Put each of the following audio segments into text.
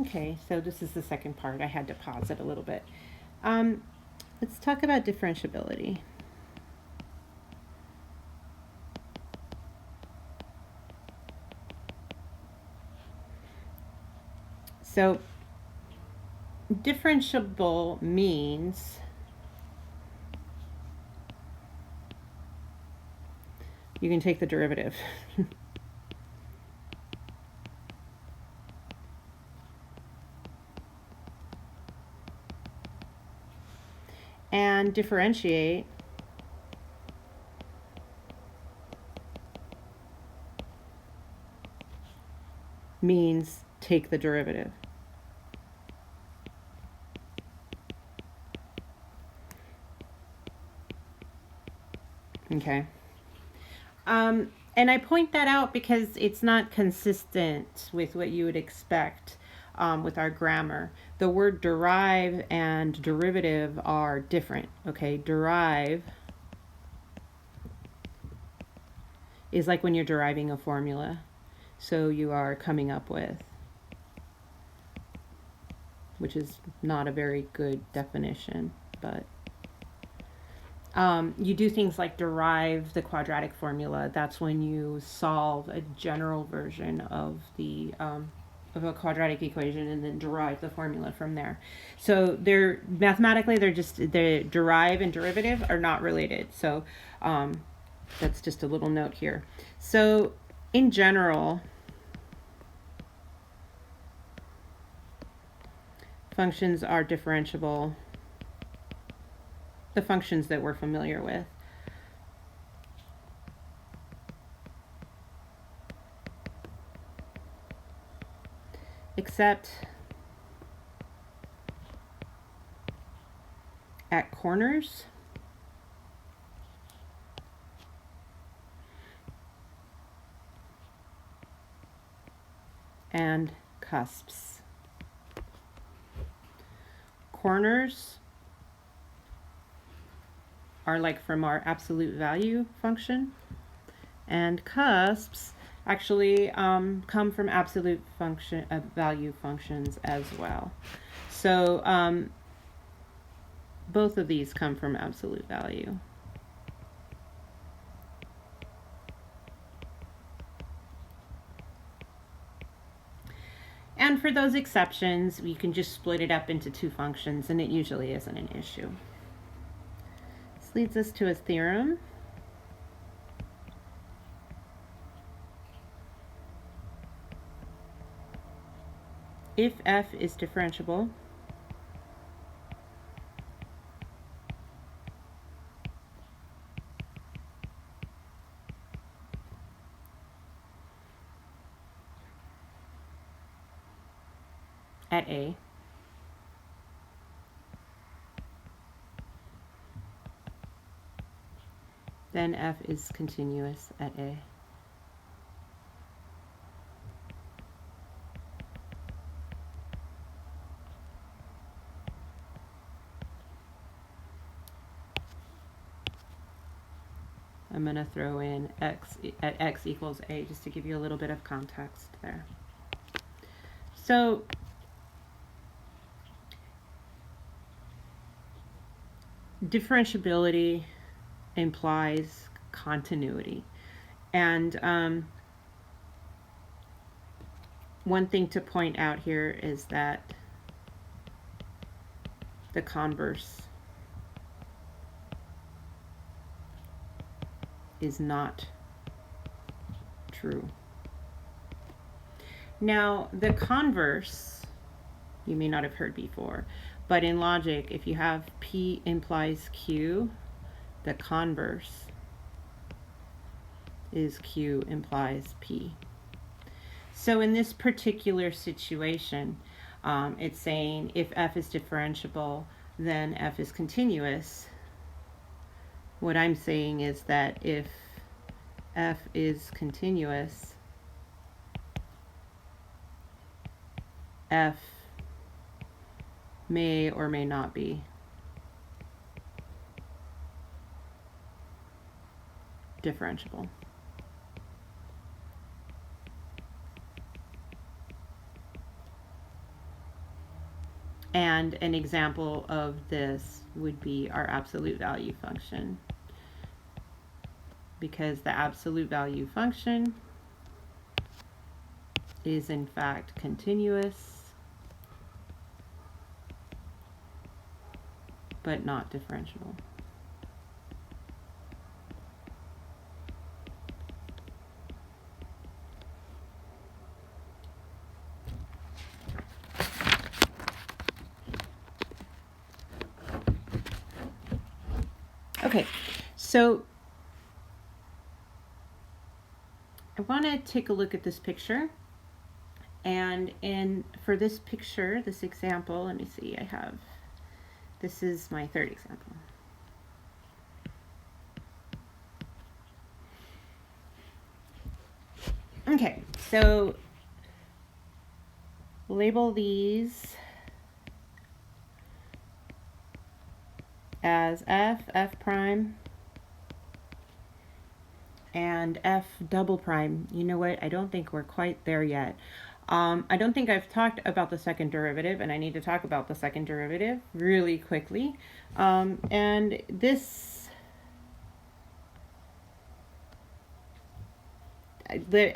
Okay, so this is the second part. I had to pause it a little bit. Um, let's talk about differentiability. So, differentiable means you can take the derivative. And differentiate means take the derivative. Okay. And I point that out because it's not consistent with what you would expect with our grammar. The word derive and derivative are different. Okay, derive is like when you're deriving a formula. So you are coming up with, which is not a very good definition, but you do things like derive the quadratic formula. That's when you solve a general version of the of a quadratic equation and then derive the formula from there. So they're mathematically they're just the derive and derivative are not related. So that's just a little note here. So in general, functions are differentiable. The functions that we're familiar with. Except at corners and cusps. Corners are like from our absolute value function, and cusps actually come from absolute function value functions as well. So both of these come from absolute value. And for those exceptions, we can just split it up into two functions, and it usually isn't an issue. This leads us to a theorem. If f is differentiable, at A, then f is continuous at A. I'm going to throw in x at x equals A just to give you a little bit of context there. So differentiability implies continuity. And one thing to point out here is that the converse is not true. Now, the converse, you may not have heard before, but in logic, if you have P implies Q, the converse is Q implies P. So in this particular situation, it's saying if f is differentiable, then f is continuous. What I'm saying is that if f is continuous, f may or may not be differentiable. And an example of this would be our absolute value function, because the absolute value function is in fact continuous but not differentiable. Okay, so I want to take a look at this picture. And for this picture, this example, let me see, this is my third example. Okay, so label these as F prime, and F double prime. You know what? I don't think we're quite there yet. I don't think I've talked about the second derivative, and I need to talk about the second derivative really quickly. And this,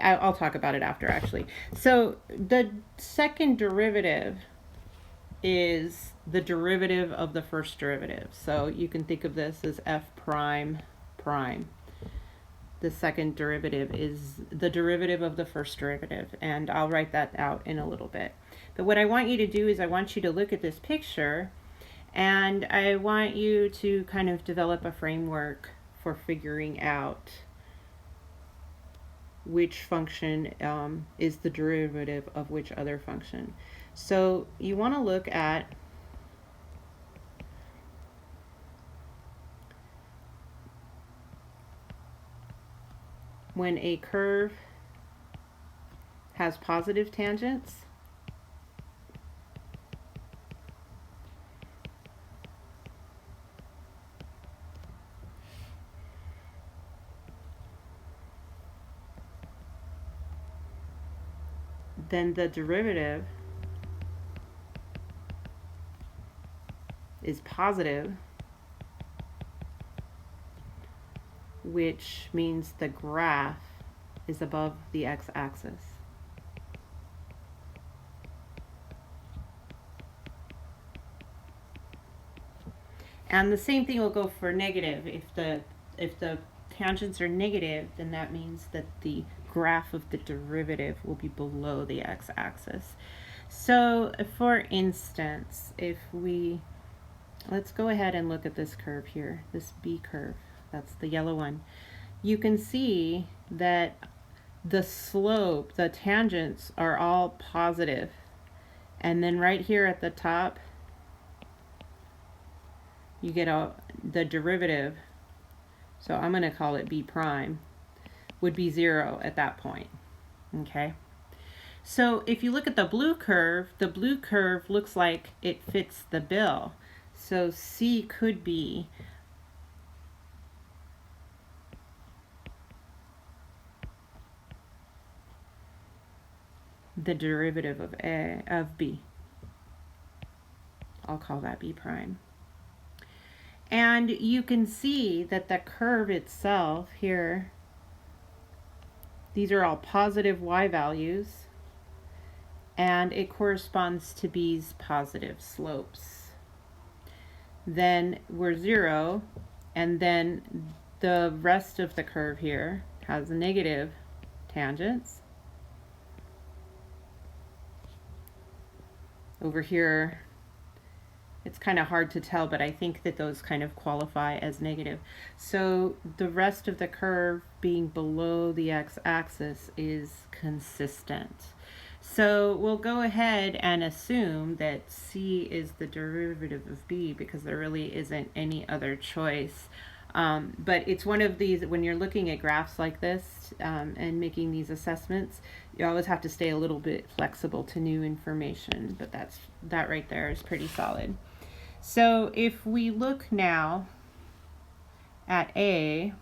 I'll talk about it after, actually. So the second derivative is the derivative of the first derivative. So you can think of this as F prime prime. The second derivative is the derivative of the first derivative, and I'll write that out in a little bit. But what I want you to do is I want you to look at this picture, and I want you to kind of develop a framework for figuring out which function is the derivative of which other function. So you want to look at when a curve has positive tangents, then the derivative is positive, which means the graph is above the x-axis. And the same thing will go for negative. If the tangents are negative, then that means that the graph of the derivative will be below the x-axis. So for instance, let's go ahead and look at this curve here, this B curve. That's the yellow one. You can see that the slope, the tangents are all positive. And then right here at the top, you get the derivative. So I'm going to call it B prime, would be 0 at that point. Okay. So if you look at the blue curve looks like it fits the bill. So C could be the derivative of B. I'll call that B prime. And you can see that the curve itself here, these are all positive y values, and it corresponds to B's positive slopes. Then we're 0, and then the rest of the curve here has negative tangents. Over here, it's kind of hard to tell, but I think that those kind of qualify as negative. So the rest of the curve being below the x-axis is consistent. So we'll go ahead and assume that C is the derivative of B because there really isn't any other choice. But it's one of these, when you're looking at graphs like this and making these assessments, you always have to stay a little bit flexible to new information, but that right there is pretty solid. So if we look now at A,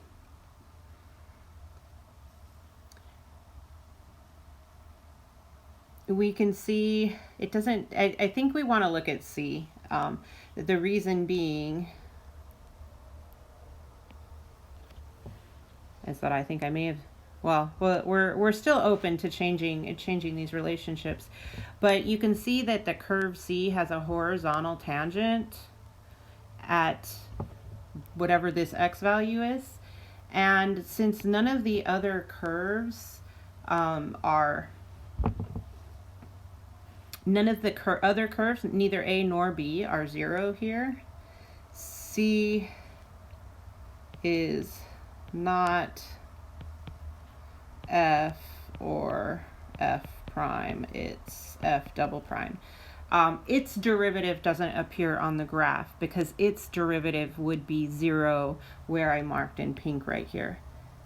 we can see it doesn't, I think we want to look at C. The reason being is that I think I may have, well, we're still open to changing these relationships, but you can see that the curve C has a horizontal tangent at whatever this x value is, and since none of the other curves are, none of the other curves, neither A nor B, are 0 here, C is not F or F prime, it's F double prime. Its derivative doesn't appear on the graph because its derivative would be 0 where I marked in pink right here.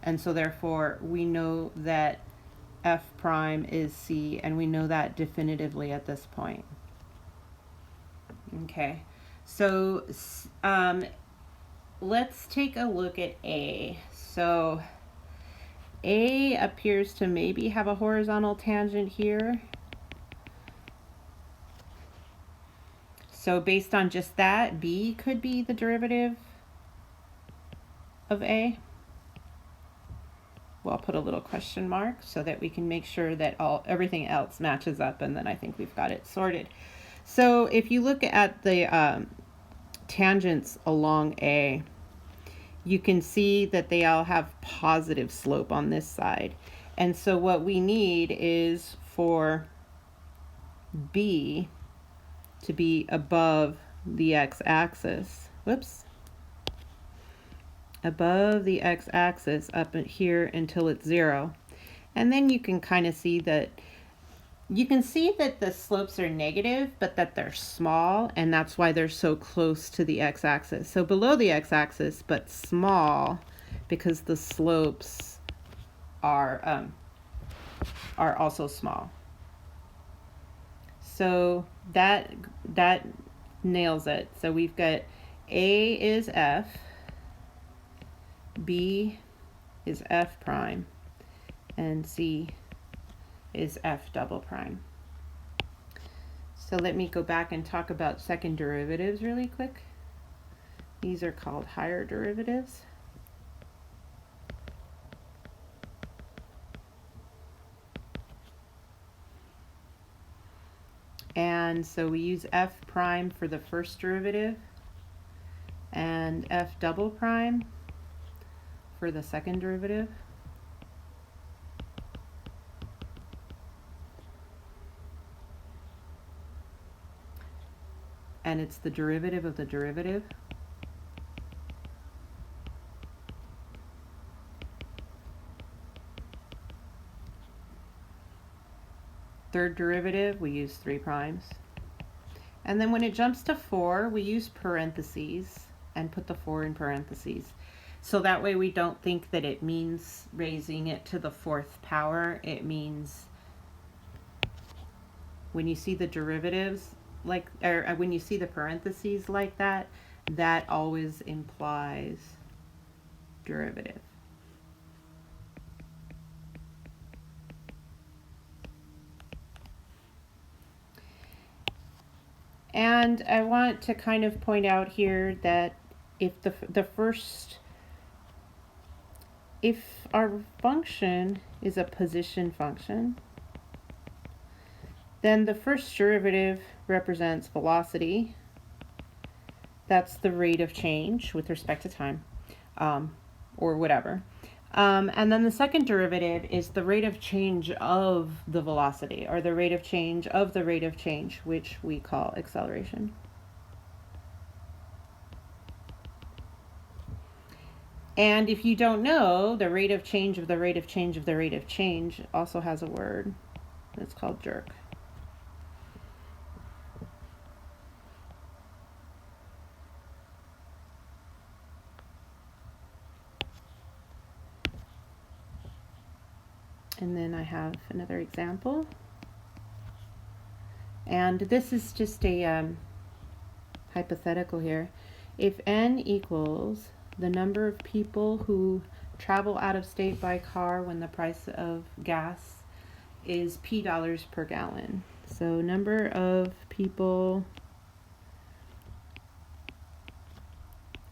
And so therefore we know that F prime is C, and we know that definitively at this point. Okay, so let's take a look at A. So A appears to maybe have a horizontal tangent here. So based on just that, B could be the derivative of A. Well, I'll put a little question mark so that we can make sure that everything else matches up, and then I think we've got it sorted. So if you look at the tangents along A, you can see that they all have positive slope on this side. And so what we need is for B to be above the x-axis. Whoops. Above the x-axis up here until it's 0. And then you can kind of see that, you can see that the slopes are negative, but that they're small, and that's why they're so close to the x-axis. So below the x-axis, but small, because the slopes are also small. So that nails it. So we've got A is F, B is F prime, and C is F double prime. So let me go back and talk about second derivatives really quick. These are called higher derivatives. And so we use F prime for the first derivative and F double prime for the second derivative. And it's the derivative of the derivative. Third derivative, we use 3 primes. And then when it jumps to 4, we use parentheses and put the 4 in parentheses. So that way we don't think that it means raising it to the 4th power. It means when you see the derivatives, or when you see the parentheses like that, that always implies derivative. And I want to kind of point out here that if if our function is a position function, then the first derivative represents velocity. That's the rate of change with respect to time, or whatever. And then the second derivative is the rate of change of the velocity, or the rate of change of the rate of change, which we call acceleration. And if you don't know, the rate of change of the rate of change of the rate of change also has a word. It's called jerk. And then I have another example. And this is just a hypothetical here. If n equals the number of people who travel out of state by car when the price of gas is P dollars per gallon. So number of people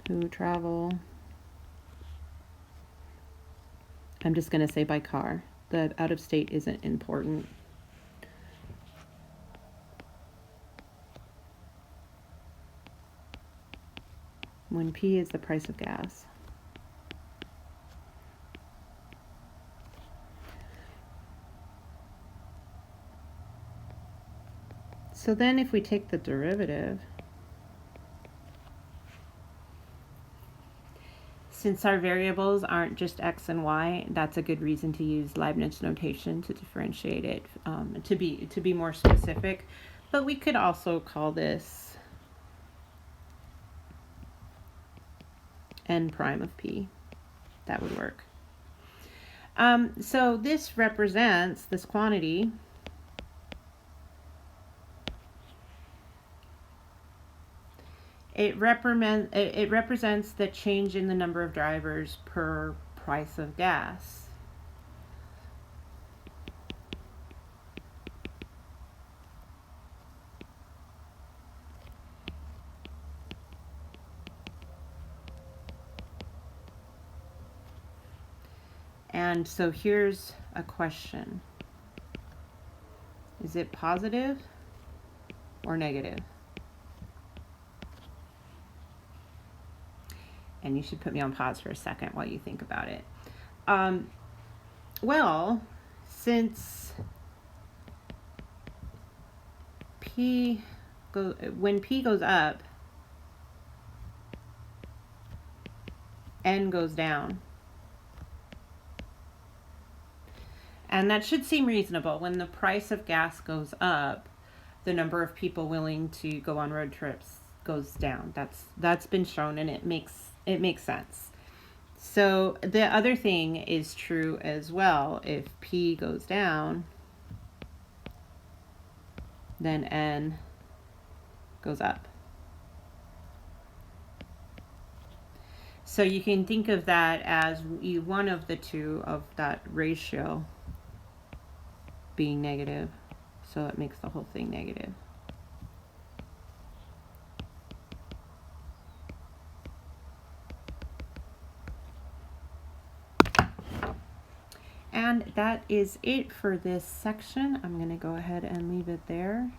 who travel, I'm just going to say by car. The out of state isn't important. When P is the price of gas. So then if we take the derivative, since our variables aren't just x and y, that's a good reason to use Leibniz notation to differentiate it, to be more specific. But we could also call this n prime of p. That would work. So this represents this quantity. It represents the change in the number of drivers per price of gas. And so here's a question. Is it positive or negative? And you should put me on pause for a second while you think about it. Well, since when P goes up, N goes down. And that should seem reasonable. When the price of gas goes up, the number of people willing to go on road trips goes down. That's been shown, and it makes sense. So the other thing is true as well. If P goes down, then N goes up. So you can think of that as one of the two of that ratio being negative. So it makes the whole thing negative. And that is it for this section. I'm going to go ahead and leave it there.